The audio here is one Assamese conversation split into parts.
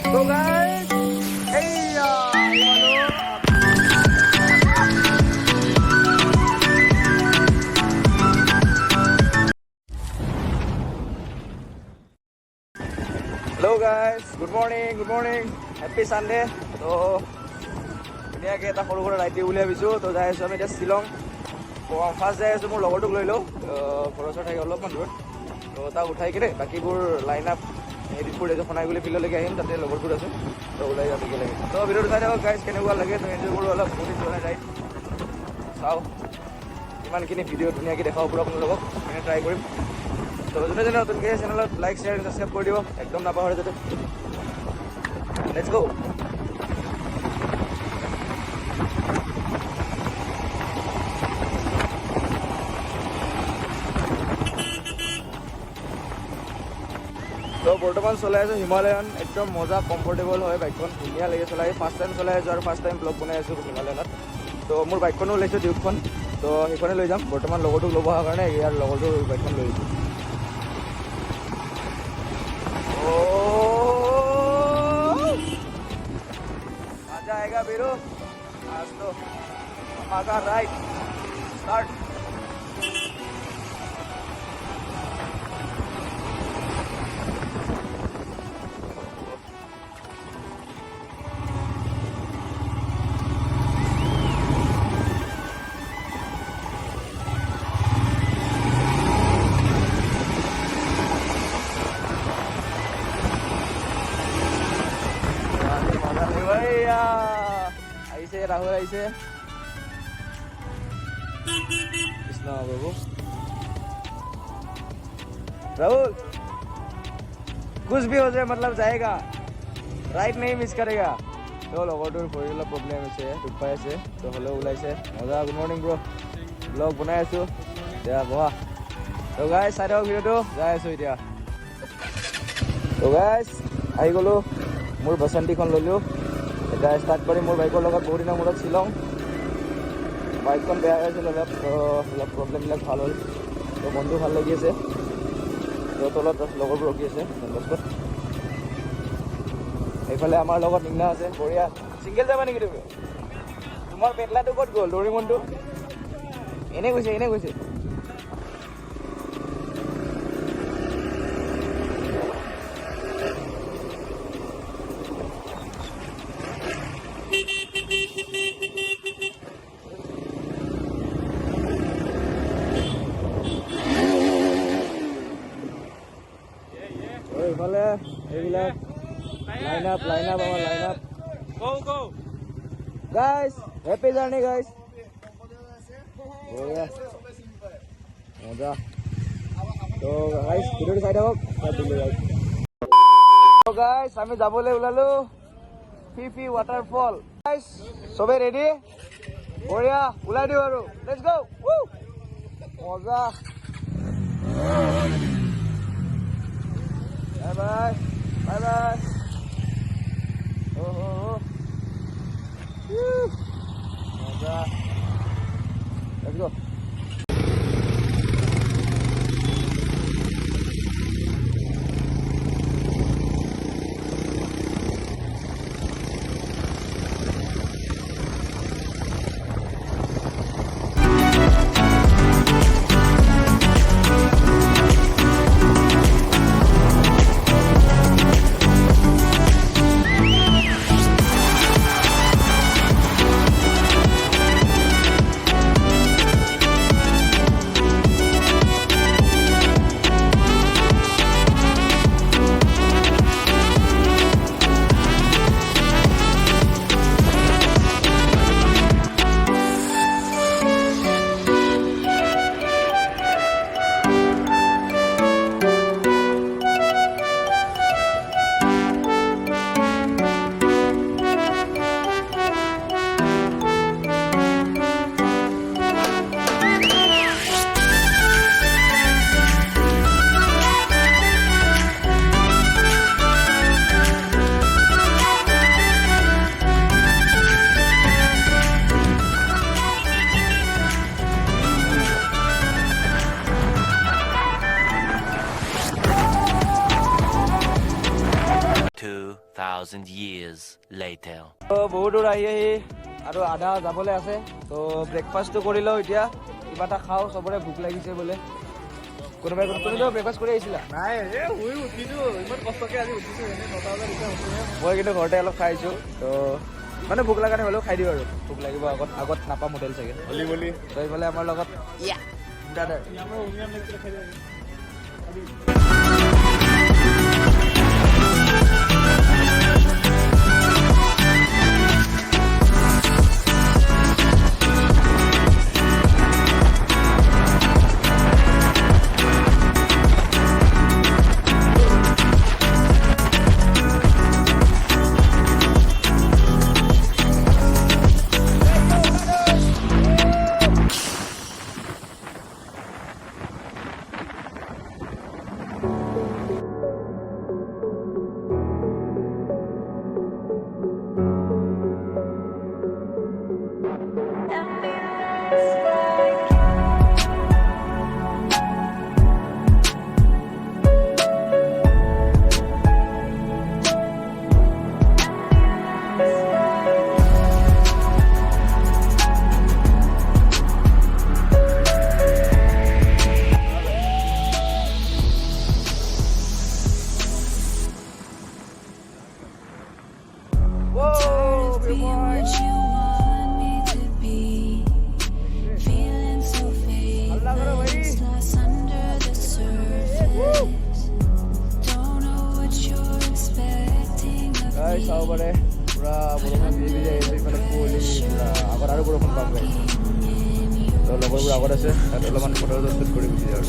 So guys, hey halo. Hello guys, good morning, happy Sunday. So ধুনীয়াকৈ এটা সৰু সৰু ৰাইড উলিয়াই আছোঁ। তো যাই আছোঁ আমি এতিয়া শ্বিলং। ফাৰ্ষ্ট যাই আছোঁ মোৰ লগৰটোক লৈ লওঁ, ঘৰৰ ওচৰত থাকি অলপমান দূৰত। তো তাক উঠাই কিনে বাকীবোৰ লাইন আপ এডিট কৰি আছোঁ। সোণাইগুলি ফিল্ডলৈকে আহিম, তাতে লগৰটোত আছোঁ। তো ওলাই যাম একেলগে। তো ভিডিঅ'টো চাই থাকক গাইজ, কেনেকুৱা লাগে। তো এনজয় কৰোঁ অলপ, বহুত জনাই ৰাইড চাওঁ। ইমানখিনি ভিডিঅ' ধুনীয়াকৈ দেখাব পৰা আপোনালোকক মানে ট্ৰাই কৰিম। তো যোনে যোনে নতুনকৈ চেনেলত লাইক শ্বেয়াৰ ছাবস্ক্ৰাইব কৰি দিব, একদম নাপাহৰে যাতে। লেটছ গো। তো বৰ্তমান চলাই আছোঁ হিমালয়ান, একদম মজা কমফৰ্টেবল হয় বাইকখন, ধুনীয়া লাগে চলাই। ফাৰ্ষ্ট টাইম চলাই আছোঁ আৰু ফাৰ্ষ্ট টাইম ব্লগ বনাই আছোঁ হিমালয়ানত। তো মোৰ বাইকখনো ওলাইছোঁ ডিউকখন, তো সেইখনে লৈ যাম। বৰ্তমান লগৰটোক ল'ব অহাৰ কাৰণে ইয়াৰ লগৰটোৰ বাইকখন লৈ আহিছোঁ। मजा आएगा बीरो, आज तो मजा राइड स्टार्ट। ऐसे राहुल ऐसे कृष्णा बाबू राहुल कुछ भी हो जाए मतलब जाएगा, राइट नहीं मिस करेगा। तो লগৰটোৰ ভৰিৰ প্ৰব্লেম হৈছে, দুখ পাই আছে। তো হ'লেও ওলাইছে মজা। গুড মৰ্ণিং ব্ৰ, ব্লগ বনাই আছোঁ এতিয়া বহা। তো গাইজ চাই থাকক ভিডিঅ'টো, যাই আছোঁ এতিয়া। তো গাইজ আহি গ'লোঁ, মোৰ বাসন্তীখন ল'লোঁ। এতিয়া ষ্টাৰ্ট কৰিম মোৰ বাইকৰ লগত। বহুত দিনৰ মূৰত শ্বিলং। বাইকখন বেয়া হৈছিল অলপ, তো অলপ প্ৰব্লেমবিলাক ভাল হ'ল। তো মনটো ভাল লাগি আছে। তো তলত লগৰবোৰ ৰখি আছে বস্তুত। এইফালে আমাৰ লগত নিম্না আছে, বঢ়িয়া। ছিংগল যাবা নেকি তুমি? তোমাৰ পেটলাটো ক'ত গ'ল? দৰিমনটো এনেই গৈছে, এনেই গৈছে। এইফালে এইবিলাক লাইন আপ আমাৰ line up. Guys happy journey guys, বঢ়িয়া মজা। তো গাইজ ভিডিঅ'টো চাই থাকক। গাইজ আমি যাবলৈ ওলালো ফি ৱাটাৰফল। গাইজ চবে ৰেডি? বঢ়িয়া, ওলাই দিওঁ আৰু লেটছ গো। মজা। Bye bye bye bye. মজা, লেটছ গো। 2,000 years later. বহুত দূৰ আহি আৰু আধা যাবলৈ আছে তো ব্ৰেকফাষ্টটো কৰি লওঁ এতিয়া কিবা এটা খাওঁ চবৰে ভোক লাগিছে বোলে কোনোবাই তুমিতো ব্ৰেকফাষ্ট কৰি আহিছিলা নাই শুই উঠিছো ইমান কষ্টকে আজি উঠিছো এনেই 9টা বজাত এতিয়া উঠিছো মই কিন্তু ঘৰতে অলপ খাইছো তো মানে ভোক লগা নাই হ'লেও খাই দিওঁ আৰু ভোক লাগিব আগত নাপাম হোটেল চাগে হলি বলি তো এইফালে আমাৰ লগত ব্ৰাদাৰ আমাৰ উমিয়াম লাগিছিলে খাই দিওঁ চাব পাৰে পুৰা বৰষুণ দি যায় এইফালে কুঁৱলী পুৰা আগত আৰু বৰষুণ পাম গাই তো লগৰবোৰ আগত আছে তাত অলপমান ফটো শ্বুট কৰি গুচি যাওঁ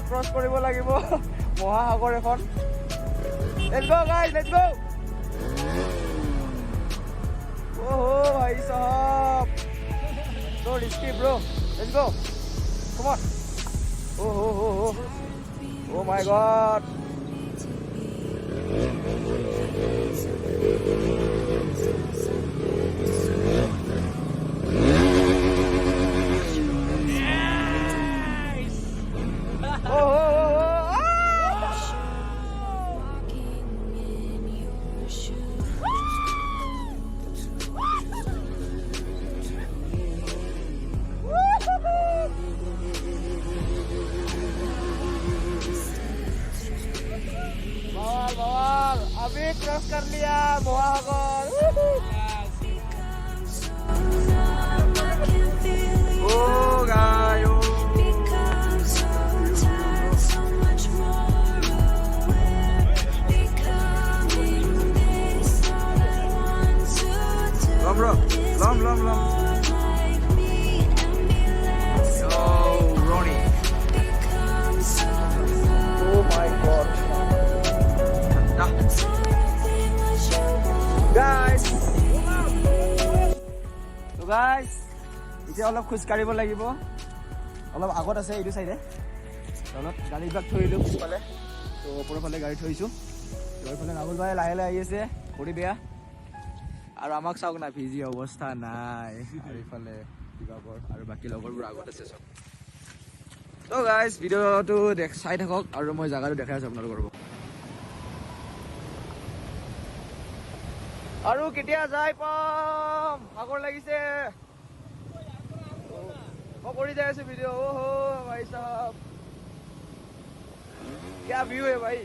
ক্ৰছ কৰিব লাগিব মহাসাগৰ এখন let's go guys let's go ওহো ভাই সাহেব so risky bro let's go come on oh my god अभी क्रॉस कर लिया महासागर bro long yo Ronnie oh my god guys এতিয়া অলপ খোজ কাঢ়িব লাগিব অলপ আগত আছে এইটো সাইডে অলপ গাড়ী বাক থৈ দিলো পিছফালে তো ওপৰৰ ফালে গাড়ী থৈছো এইফালে ৰাহুল ভাই লাহে লাহে আহি আছে কৰি বেয়া আৰু আমাক চাওক না ভিজি অৱস্থা নাই আৰু ইফালে কিবাবৰ আৰু বাকি লগৰবোৰ আগত আছে সব তো গাইস ভিডিওটো চাই থাকক আৰু মই জায়গাটো দেখাই আছো আপোনালোকৰ আৰু কেতিয়া যাই পাম ভাগৰ লাগিছে মই কৰি যাই আছো ভিডিও ওহো ভাই সাহেব क्या व्यू है भाई,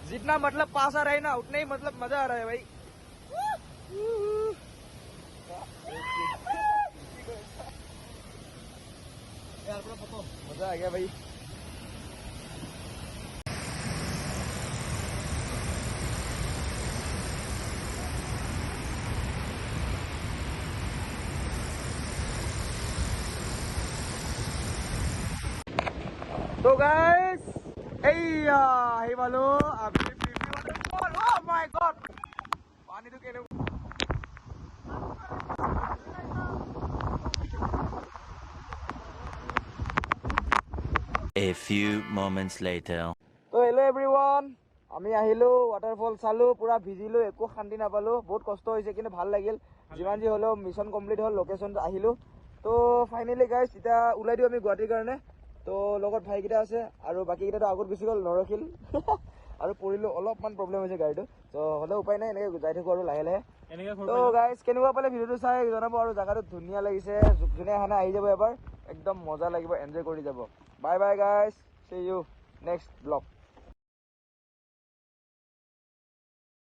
जितना मतलब पास आ रहा है ना उतना ही मतलब मजा आ रहा है भाई। मजा आ गया भाई। तो गाइस हे वालो अभी वाटरफॉल, ओह माय गॉड पानी तो केने A few moments later. তো হেল্ল' এভৰিৱান, আমি আহিলো ৱাটাৰফল চালো, পুৰা ভিজিলো, একো শান্তি নাপালো, বহুত কষ্ট হৈছে কিন্তু ভাল লাগিল। যিমান যি হ'লেও মিছন কমপ্লিট হ'ল, লোকেশ্যন আহিলো। তো ফাইনেলি গাইছ এতিয়া ওলাই দিওঁ আমি গুৱাহাটীৰ কাৰণে। তো লগত ভাইকেইটা আছে আৰু বাকীকেইটাতো আগত গুচি গ'ল, নৰখিল আৰু পৰিলো, অলপমান প্ৰব্লেম হৈছে গাড়ীটো। তো হ'লেও উপায় নাই, এনেকৈ যাই থাকোঁ আৰু লাহে লাহে। তো গাইছ কেনেকুৱা পালে ভিডিঅ'টো চাই জনাব, আৰু জেগাটো ধুনীয়া লাগিছে, যোনে আহা নাই আহি যাব এবাৰ, একদম মজা লাগিব, এনজয় কৰি যাব। বাই বাই গাইছ, চি ইউ নেক্সট ব্লগ।